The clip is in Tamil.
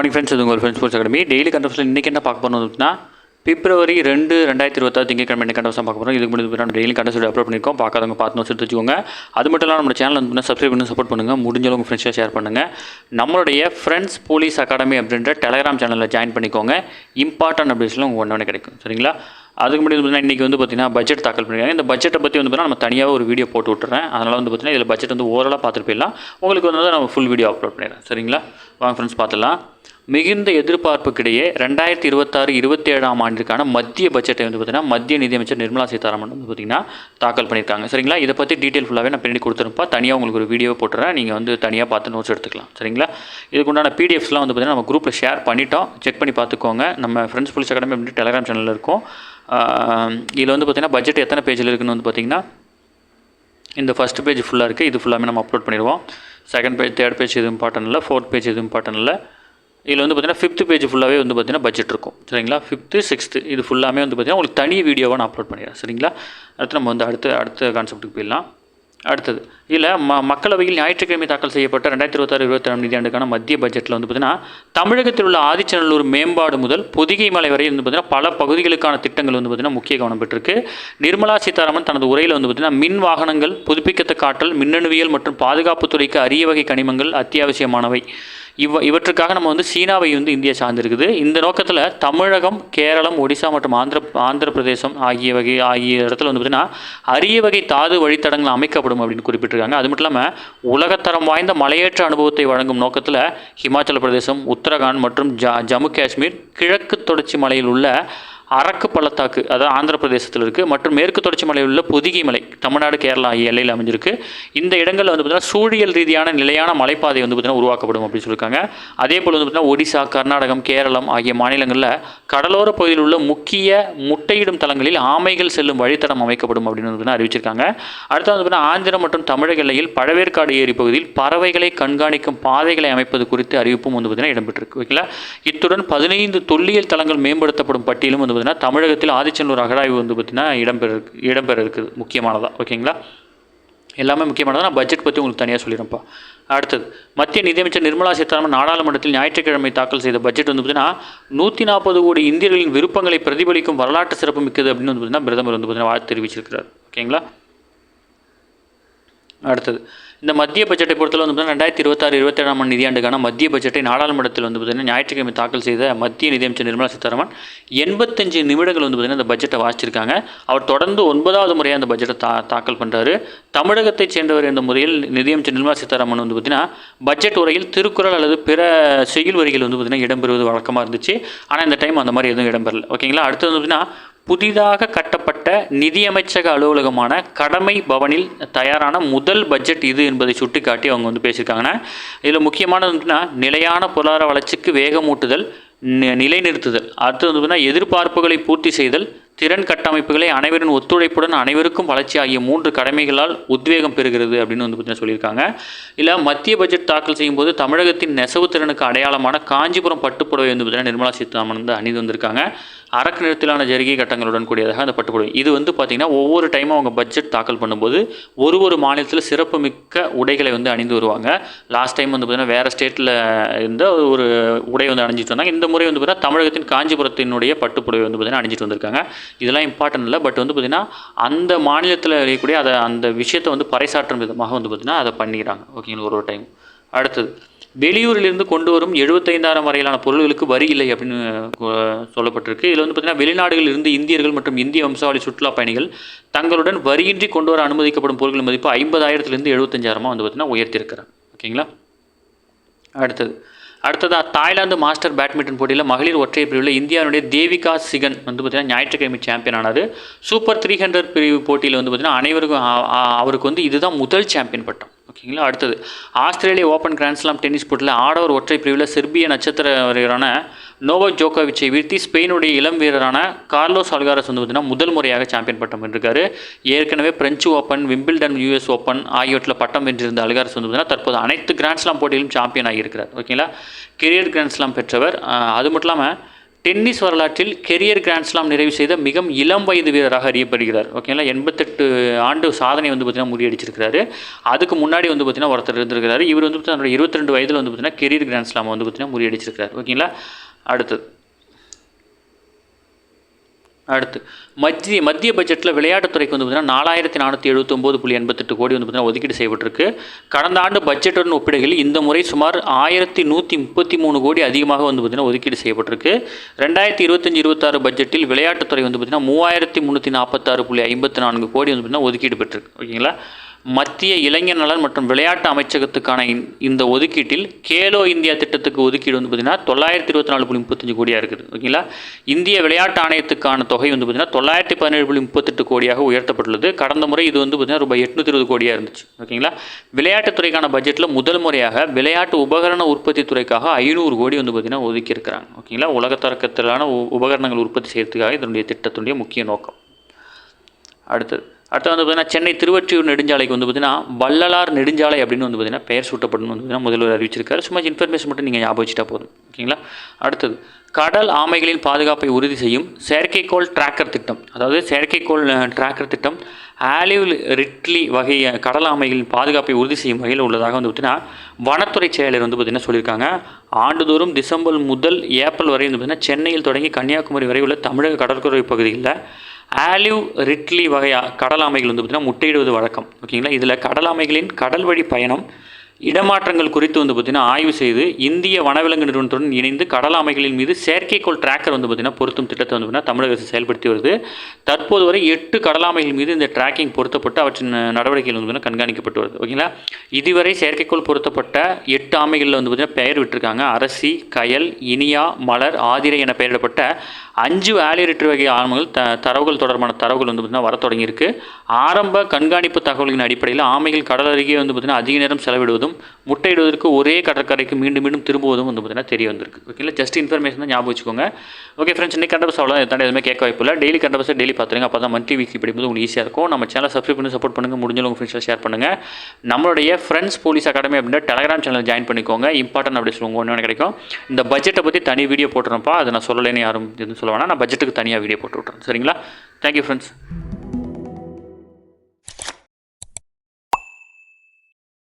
மார்னிங் ஃப்ரெண்ட்ஸ், இது உங்கள் ஃப்ரெண்ட்ஸ் ஸ்போர்ட்ஸ் அகாடமி. டெய்லி கண்டஃபர்ஸில் இன்றைக்கி என்ன பார்க்க போகிறோம் அப்படின்னா, பிப்ரவரி 2, 2026 திங்கட்கிழமை என்ன கண்டஃபர்ஸ் பார்க்க போகிறோம். இதுக்கு முன்னாடி நம்ம டெய்லி கண்டஃபர்ஸ் அப்லோட் பண்ணியிருக்கோம். பார்க்காதவங்க பார்த்து நோட்ஸ் எடுத்து வச்சுக்கோங்க. அது மட்டும் இல்லாமல் நம்ம சேனல் வந்து சப்ஸ்கிரைப் பண்ணி சப்போர்ட் பண்ணுங்கள். முடிஞ்சளவு உங்கள் ஃப்ரெண்ட்ஸாக ஷேர் பண்ணுங்கள். நம்மளுடைய ஃப்ரெண்ட்ஸ் போலீஸ் அகாடமி அப்படின்ற டெலகிராம் சேனலில் ஜாயின் பண்ணிக்கோங்க. இம்பார்ட்டன்ட் அப்டேட்ஸ்லாம் உங்கள் ஒன்றே கிடைக்கும். சரிங்களா? அதுக்கு முன்னாடி வந்து இன்றைக்கி வந்து பார்த்திங்கன்னா பட்ஜெட் தாக்கல் பண்ணியிருக்காங்க. இந்த பட்ஜெட்டை பற்றி வந்து நம்ம தனியாக ஒரு வீடியோ போட்டு விட்டுறேன். அதனால் வந்து பார்த்திங்கன்னா இதில் பட்ஜெட் வந்து ஓரளவு பார்த்துட்டு போயிடலாம். உங்களுக்கு வந்து நம்ம ஃபுல் வீடியோ அப்லோட் பண்ணிடுறேன். சரிங்களா? வாங்க ஃப்ரெண்ட்ஸ் பார்த்துலாம். மிகுந்த எதிர்பார்ப்புக்கிடையே 2026-27 ஆண்டிற்கான மத்திய பட்ஜெட்டை வந்து பார்த்திங்கன்னா மத்திய நிதியமைச்சர் நிர்மலா சீதாராமன் வந்து பார்த்திங்கன்னா தாக்கல் பண்ணியிருக்காங்க. சரிங்களா? இதை பற்றி டீட்டெயில் ஃபுல்லாகவே நான் பின்னாடி கொடுத்துருப்பா. தனியாக உங்களுக்கு ஒரு வீடியோ போட்டுறேன். நீங்கள் வந்து தனியாக பார்த்து நோட்ஸ் எடுத்துக்கலாம். சரிங்களா? இதுக்குண்டான பிடிஎஃப்ஸ்லாம் வந்து பார்த்திங்கன்னா நம்ம குரூப்பில் ஷேர் பண்ணிட்டோம். செக் பண்ணி பார்த்துக்கோங்க. நம்ம ஃப்ரெண்ட்ஸ் போலீஸ் அகாடமி அப்படின்னு டெலகிராம் சேனலில் இருக்கும். இதில் வந்து பார்த்திங்கன்னா பட்ஜெட் எத்தனை பேஜில் இருக்குன்னு வந்து பார்த்திங்கன்னா இந்த ஃபஸ்ட் பேஜ் ஃபுல்லாக இருக்குது. இது ஃபுல்லாமே நம்ம அப்லோட் பண்ணிடுவோம். செகண்ட் பேஜ், தேர்ட் பேஜ் எதுவும் இம்பார்ட்டன் இல்லை. ஃபோர்த் பேஜ் எதுவும் இம்பார்ட்டன் இல்லை. இதில் வந்து பார்த்திங்கன்னா 5th பேஜ் ஃபுல்லாகவே வந்து பார்த்திங்கன்னா பட்ஜெட் இருக்கும். சரிங்களா? 5th, 6th இது ஃபுல்லாமே வந்து பார்த்திங்கன்னா உங்களுக்கு தனி வீடியோவாக நான் அப்லோட் பண்ணிடுறேன். சரிங்களா? அடுத்து நம்ம வந்து அடுத்த கான்செப்ட்டுக்கு போயிடலாம். அடுத்தது இதில் மக்களவையில் ஞாயிற்றுக்கிழமை தாக்கல் செய்யப்பட்ட 2026-27 நிதியாண்டுக்கான மத்திய பட்ஜெட்டில் வந்து பார்த்திங்கன்னா தமிழகத்தில் உள்ள ஆதிச்சநல்லூர் மேம்பாடு முதல் பொதிகை மலை வரை வந்து பார்த்திங்கன்னா பல பகுதிகளுக்கான திட்டங்கள் வந்து பார்த்திங்கன்னா முக்கிய கவனம் பெற்றிருக்கு. நிர்மலா சீதாராமன் தனது உரையில் வந்து பார்த்திங்கன்னா மின் வாகனங்கள், புதுப்பிக்கத்தக்க ஆற்றல், மின்னணுவியல் மற்றும் பாதுகாப்புத்துறைக்கு அரிய வகை கனிமங்கள் அத்தியாவசியமானவை. இவற்றுக்காக நம்ம வந்து சீனாவை வந்து இந்தியா சார்ந்திருக்குது. இந்த நோக்கத்தில் தமிழகம், கேரளம், ஒடிசா மற்றும் ஆந்திர பிரதேசம் ஆகிய இடத்துல வந்து பார்த்திங்கன்னா அரிய வகை தாது வழித்தடங்கள் அமைக்கப்படும் அப்படின்னு குறிப்பிட்டிருக்காங்க. அது மட்டும் இல்லாமல் உலகத்தரம் வாய்ந்த மலையேற்ற அனுபவத்தை வழங்கும் நோக்கத்தில் ஹிமாச்சல பிரதேசம், உத்தரகாண்ட் மற்றும் ஜம்மு காஷ்மீர், கிழக்கு தொடர்ச்சி மலையில் உள்ள அரக்கு பள்ளத்தாக்கு, அதாவது ஆந்திர பிரதேசத்தில் இருக்குது, மற்றும் மேற்கு தொடர்ச்சி மலையில் உள்ள பொதிகை மலை தமிழ்நாடு, கேரளா ஆகிய எல்லையில் அமைஞ்சிருக்கு. இந்த இடங்களில் வந்து பார்த்திங்கன்னா சூழியல் ரீதியான நிலையான மலைப்பாதை வந்து பார்த்திங்கன்னா உருவாக்கப்படும் அப்படின்னு சொல்லியிருக்காங்க. அதே போல் வந்து பார்த்திங்கன்னா ஒடிசா, கர்நாடகம், கேரளம் ஆகிய மாநிலங்களில் கடலோர பகுதியில் உள்ள முக்கிய முட்டையிடும் தலங்களில் ஆமைகள் செல்லும் வழித்தடம் அமைக்கப்படும் அப்படின்னு வந்து அறிவிச்சிருக்காங்க. அடுத்து வந்து பார்த்திங்கன்னா ஆந்திரம் மற்றும் தமிழக எல்லையில் பழவேற்காடு ஏரி பகுதியில் பறவைகளை கண்காணிக்கும் பாதைகளை அமைப்பது குறித்து அறிவிப்பும் வந்து பார்த்திங்கன்னா இடம்பெற்றிருக்கு. ஓகேங்களா? இத்துடன் 15 தொல்லியல் தலங்கள் மேம்படுத்தப்படும் பட்டியலும் வந்து தமிழகத்தில் ஆதிச்சநல்லூர் அகழாய்வு வந்து பார்த்திங்கன்னா இடம்பெற இருக்குது. முக்கியமானதா? ஓகேங்களா? எல்லாமே முக்கியமானதாக நான் பட்ஜெட் பற்றி உங்களுக்கு தனியாக சொல்லிடுறேன்ப்பா. அடுத்தது மத்திய நிதியமைச்சர் நிர்மலா சீதாராமன் நாடாளுமன்றத்தில் ஞாயிற்றுக்கிழமை தாக்கல் செய்த பட்ஜெட் வந்து பார்த்திங்கன்னா 140 கோடி இந்தியர்களின் விருப்பங்களை பிரதிபலிக்கும் வரலாற்று சிறப்பு மிக்கது அப்படின்னு வந்து பார்த்திங்கன்னா பிரதமர் வந்து பார்த்திங்கன்னா வாழ்த்து தெரிவிச்சிருக்கிறார். ஓகேங்களா? அடுத்தது இந்த மத்திய பட்ஜெட்டை பொறுத்தவரை வந்து பார்த்திங்கன்னா 2026-27 நிதியாண்டுக்கான மத்திய பட்ஜெட்டை நாடாளுமன்றத்தில் வந்து பார்த்திங்கன்னா ஞாயிற்றுக்கிழமை தாக்கல் செய்த மத்திய நிதியமைச்சர் நிர்மலா சீதாராமன் 85 நிமிடங்கள் வந்து பார்த்திங்கன்னா இந்த பட்ஜெட்டை வாசிச்சிருக்காங்க. அவர் தொடர்ந்து 9வது முறையாக அந்த பட்ஜெட்டை தாக்கல் பண்ணுறாரு. தமிழகத்தைச் சேர்ந்தவர் என்ற முறையில் நிதியமைச்சர் நிர்மலா சீதாராமன் வந்து பார்த்திங்கன்னா பட்ஜெட் உரையில் திருக்குறள் அல்லது பிற செய்யுள் வரிகள் வந்து பார்த்திங்கன்னா இடம்பெறுவது வழக்கமாக இருந்துச்சு. ஆனால் இந்த டைம் அந்த மாதிரி எதுவும் இடம்பெறல. ஓகேங்களா? அடுத்தது வந்து பார்த்திங்கன்னா புதிதாக கட்டப்பட்ட நிதியமைச்சக அலுவலகமான கடமை பவனில் தயாரான முதல் பட்ஜெட் இது என்பதை சுட்டிக்காட்டி அவங்க வந்து பேசியிருக்காங்கன்னா இதில் முக்கியமானது வந்துன்னா நிலையான பொருளாதார வளர்ச்சிக்கு வேகமூட்டுதல், நிலைநிறுத்துதல், அடுத்து வந்து எதிர்பார்ப்புகளை பூர்த்தி செய்தல், திறன் கட்டமைப்புகளை அனைவரின் ஒத்துழைப்புடன் அனைவருக்கும் வளர்ச்சி ஆகிய 3 கடமைகளால் உத்வேகம் பெறுகிறது அப்படின்னு வந்து பார்த்தீங்கன்னா சொல்லியிருக்காங்க. இல்லை மத்திய பட்ஜெட் தாக்கல் செய்யும்போது தமிழகத்தின் நெசவு திறனுக்கு அடையாளமான காஞ்சிபுரம் பட்டுப்புடவை வந்து பார்த்தீங்கன்னா நிர்மலா சீதாராமன் வந்து அணிந்து வந்திருக்காங்க. அரக்கு நிறத்திலான ஜரிகை கட்டங்களுடன் கூடியதாக அந்த பட்டுப்புடவை இது வந்து பார்த்திங்கன்னா ஒவ்வொரு டைமும் அவங்க பட்ஜெட் தாக்கல் பண்ணும்போது ஒரு மாநிலத்தில் சிறப்பு மிக்க உடைகளை வந்து அணிந்து வருவாங்க. லாஸ்ட் டைம் வந்து பார்த்திங்கன்னா வேறு ஸ்டேட்டில் இருந்த ஒரு உடை வந்து அணிஞ்சிட்டு வந்தாங்க. இந்த முறை வந்து பார்த்திங்கன்னா தமிழகத்தின் காஞ்சிபுரத்தினுடைய பட்டுப்புடவை வந்து பார்த்திங்கன்னா அணிஞ்சிட்டு வந்திருக்காங்க. இதெல்லாம் இம்பார்ட்டன்ட் இல்லை, பட் வந்து பார்த்திங்கன்னா அந்த மாநிலத்தில் இருக்கக்கூடிய அந்த விஷயத்தை வந்து பறைசாற்றும் விதமாக வந்து பார்த்திங்கன்னா அதை பண்ணிக்கிறாங்க. ஓகேங்களா? ஒரு டைம். அடுத்தது வெளியூரிலிருந்து கொண்டு வரும் 75,000 வரையிலான பொருள்களுக்கு வரி இல்லை அப்படின்னு சொல்லப்பட்டிருக்கு. இதில் வந்து பார்த்திங்கன்னா வெளிநாடுகளில் இருந்து இந்தியர்கள் மற்றும் இந்திய வம்சாவளி சுற்றுலா பயணிகள் தங்களுடன் வரியின்றி கொண்டு வர அனுமதிக்கப்படும் பொருட்களின் மதிப்பு 50,000 75,000 வந்து பார்த்திங்கன்னா உயர்த்தியிருக்கிறாங்க. ஓகேங்களா? அடுத்ததாக தாய்லாந்து மாஸ்டர் பேட்மிண்டன் போட்டியில் மகளிர் ஒற்றையர் பிரிவில் இந்தியாவுடைய தேவிகா சிகன் வந்து பார்த்திங்கன்னா ஞாயிற்றுக்கிழமை சாம்பியன் ஆனார். சூப்பர் 300 பிரிவு போட்டியில் வந்து பார்த்திங்கன்னா அனைவருக்கும் அவருக்கு வந்து இதுதான் முதல் சாம்பியன் பட்டம். ஓகேங்களா? அடுத்தது ஆஸ்திரேலியா ஓப்பன் கிராண்ட்ஸ்லாம் டென்னிஸ் போட்டியில் ஆடவர் ஒற்றை பிரிவில் செர்பிய நட்சத்திர வீரரான நோவாக் ஜோகோவிச்சை வீழ்த்தி ஸ்பெயினுடைய இளம் வீரரான கார்லோஸ் அல்காரஸ் வந்து பார்த்திங்கன்னா முதல் முறையாக சாம்பியன் பட்டம் வென்றிருக்காரு. ஏற்கனவே French open, Wimbledon US open ஆகியவற்றில் பட்டம் வென்றிருந்த அல்காரஸ் வந்து பார்த்திங்கன்னா தற்போது அனைத்து கிராண்ட்ஸ்லாம் போட்டியிலும் சாம்பியன் ஆகியிருக்கிறார். ஓகேங்களா? கெரியர் கிராண்ட்ஸ்லாம் பெற்றவர். அது மட்டும் இல்லாமல் டென்னிஸ் வரலாற்றில் கெரியர் கிராண்ட்ஸ்லாம் நிறைவு செய்த மிக இளம் வயது வீரராக அறியப்படுகிறார். ஓகேங்களா, 88 ஆண்டு சாதனை வந்து பார்த்திங்கன்னா முறியடிச்சிருக்கிறாரு. அதுக்கு முன்னாடி வந்து பார்த்திங்கன்னா ஒருத்தர் இருந்திருக்கிறாரு. இவர் வந்து தன்னோட 22 வயதில் வந்து பார்த்திங்கன்னா கெரியர் கிராண்ட்ஸ்லாம் வந்து பார்த்திங்கன்னா முறியடிச்சிருக்கிறார். ஓகேங்களா, அடுத்து மத்திய பட்ஜெட்டில் விளையாட்டுத்துறைக்கு வந்து பார்த்திங்கன்னா 4479.88 கோடி வந்து பார்த்திங்கன்னா ஒதுக்கீடு செய்யப்பட்டிருக்கு. கடந்த ஆண்டு பட்ஜெட்டுடன் ஒப்பிடுகையில் இந்த முறை சுமார் 1133 கோடி அதிகமாக வந்து பார்த்திங்கன்னா ஒதுக்கீடு செய்யப்பட்டிருக்கு. 2025-26 பட்ஜெட்டில் விளையாட்டுத்துறை வந்து பார்த்திங்கன்னா 3346.54 கோடி வந்து பார்த்திங்கன்னா ஒதுக்கீடு பெற்றிருக்கு. ஓகேங்களா, மத்திய இளைஞர் நலன் மற்றும் விளையாட்டு அமைச்சகத்துக்கான இந்த ஒதுக்கீட்டில் கேலோ இந்தியா திட்டத்துக்கு ஒதுக்கீடு வந்து பார்த்திங்கன்னா 924.35 கோடியாக இருக்குது. ஓகேங்களா, இந்திய விளையாட்டு ஆணையத்துக்கான தொகை வந்து பார்த்திங்கன்னா 917.38 கோடியாக உயர்த்தப்பட்டுள்ளது. கடந்த முறை இது வந்து பார்த்திங்கன்னா ரூபாய் 820 கோடியாக இருந்துச்சு. ஓகேங்களா, விளையாட்டுத்துறைக்கான பட்ஜெட்டில் முதல் முறையாக விளையாட்டு உபகரண உற்பத்தி துறைக்காக 500 கோடி வந்து பார்த்திங்கன்னா ஒதுக்கியிருக்கிறாங்க. ஓகேங்களா, உலகத்தரக்கத்திலான உபகரணங்கள் உற்பத்தி செய்யறதுக்காக இதனுடைய திட்டத்துடைய முக்கிய நோக்கம். அடுத்து வந்து பார்த்திங்கன்னா சென்னை திருவொற்றியூர் நெடுஞ்சாலைக்கு வந்து பார்த்திங்கன்னா வள்ளலார் நெடுஞ்சாலை அப்படின்னு வந்து பார்த்திங்கன்னா பெயர் சூட்டப்படும் வந்து பார்த்திங்கன்னா முதல்வர் அறிவிச்சிருக்காரு. சும்மா இன்ஃபர்மேஷன் மட்டும் நீங்கள் ஞாபகம் வச்சுட்டா போதும். ஓகேங்களா, அடுத்தது கடல் ஆமைகளின் பாதுகாப்பை உறுதி செய்யும் செயற்கைக்கோள் டிராக்கர் திட்டம். அதாவது செயற்கைக்கோள் டிராக்கர் திட்டம் ஆலிவ் ரிட்லி வகை கடல் ஆமைகளின் பாதுகாப்பை உறுதி செய்யும் வகையில் உள்ளதாக வந்து பார்த்திங்கன்னா வனத்துறை செயலர் வந்து பார்த்திங்கன்னா சொல்லியிருக்காங்க. ஆண்டுதோறும் டிசம்பர் முதல் ஏப்ரல் வரை வந்து பார்த்திங்கன்னா சென்னையில் தொடங்கி கன்னியாகுமரி வரை உள்ள தமிழக கடற்கரை பகுதியில் ஆலிவ் ரிட்லி வகை கடல் ஆமைகள் வந்து பார்த்திங்கன்னா முட்டையிடுவது வழக்கம். ஓகேங்களா, இதில் கடல் ஆமைகளின் கடல் வழி பயணம் இடமாற்றங்கள் குறித்து வந்து பார்த்திங்கன்னா ஆய்வு செய்து இந்திய வனவிலங்கு நிறுவனத்துடன் இணைந்து கடல் ஆமைகளின் மீது செயற்கைக்கோள் டிராக்கர் வந்து பார்த்திங்கன்னா பொருத்தும் திட்டத்தை வந்து பார்த்திங்கன்னா தமிழக அரசு செயல்படுத்தி வருது. தற்போது வரை 8 கடல் ஆமைகள் மீது இந்த டிராக்கிங் பொருத்தப்பட்டு அவற்றின் நடவடிக்கைகள் வந்து பார்த்திங்கன்னா கண்காணிக்கப்பட்டு வருது. ஓகேங்களா, இதுவரை செயற்கைக்கோள் பொருத்தப்பட்ட 8 ஆமைகளில் வந்து பார்த்திங்கன்னா பெயர் விட்டுருக்காங்க. அரசி, கயல், இனியா, மலர், ஆதிரை என பெயரிடப்பட்ட 5 ஆலிரிட்டர் வகை ஆமைகள் தரவுகள் தொடர்பான தரவுகள் வந்து பார்த்திங்கன்னா வர தொடங்கியிருக்கு. ஆரம்ப கண்காணிப்பு தகவல்களின் அடிப்படையில் ஆமைகள் கடல் அருகே வந்து பார்த்திங்கன்னா அதிக நேரம் செலவிடுவதும் முட்டையிடுவதற்கு ஒரே கடற்கரைக்கு மீண்டும் மீண்டும் திரும்புவதும் வந்து பார்த்திங்கன்னா தெரிய வந்திருக்கு. ஓகேங்களா, ஜஸ்ட் இன்ஃபர்மேஷன் தான் ஞாபகம் வச்சுக்கோங்க. ஓகே ஃப்ரெண்ட்ஸ், இன்னைக்கு கண்டபஸ் அவ்வளோ தாண்டி எதுவுமே கேட்க வாய்ப்பு இல்லை. டெய்லி கண்டபஸ் டெய்லி பார்த்துருங்க. அப்போ தான் மந்த்லி வீக்லி படிக்கும்போது உங்களுக்கு ஈஸியாக இருக்கும். நம்ம சேனல் சப்ஸ்கிரைப் பண்ணி சப்போர்ட் பண்ணுங்கள். முடிஞ்ச உங்கள் ஃப்ரெண்ட்ஸில் ஷேர் பண்ணுங்கள். நம்மளுடைய ஃப்ரெண்ட்ஸ் போலீஸ் அகாடமி அப்படின்ற டெலகிராம் சேனல் ஜாயின் பண்ணிக்கோங்க. இம்பார்ட்டன்ட் அப்படி சொல்லுவாங்க ஒன்று கிடைக்கும். இந்த பட்ஜெட்டை பற்றி தனி வீடியோ போட்டுறப்பா, அதை நான் சொல்லலைன்னு யாரும் எதுவும் சொல்ல வேணாம். நான் பட்ஜெட்டுக்கு தனியாக வீடியோ போட்டு விட்றேன். சரிங்களா, தேங்க்யூ ஃப்ரெண்ட்ஸ்.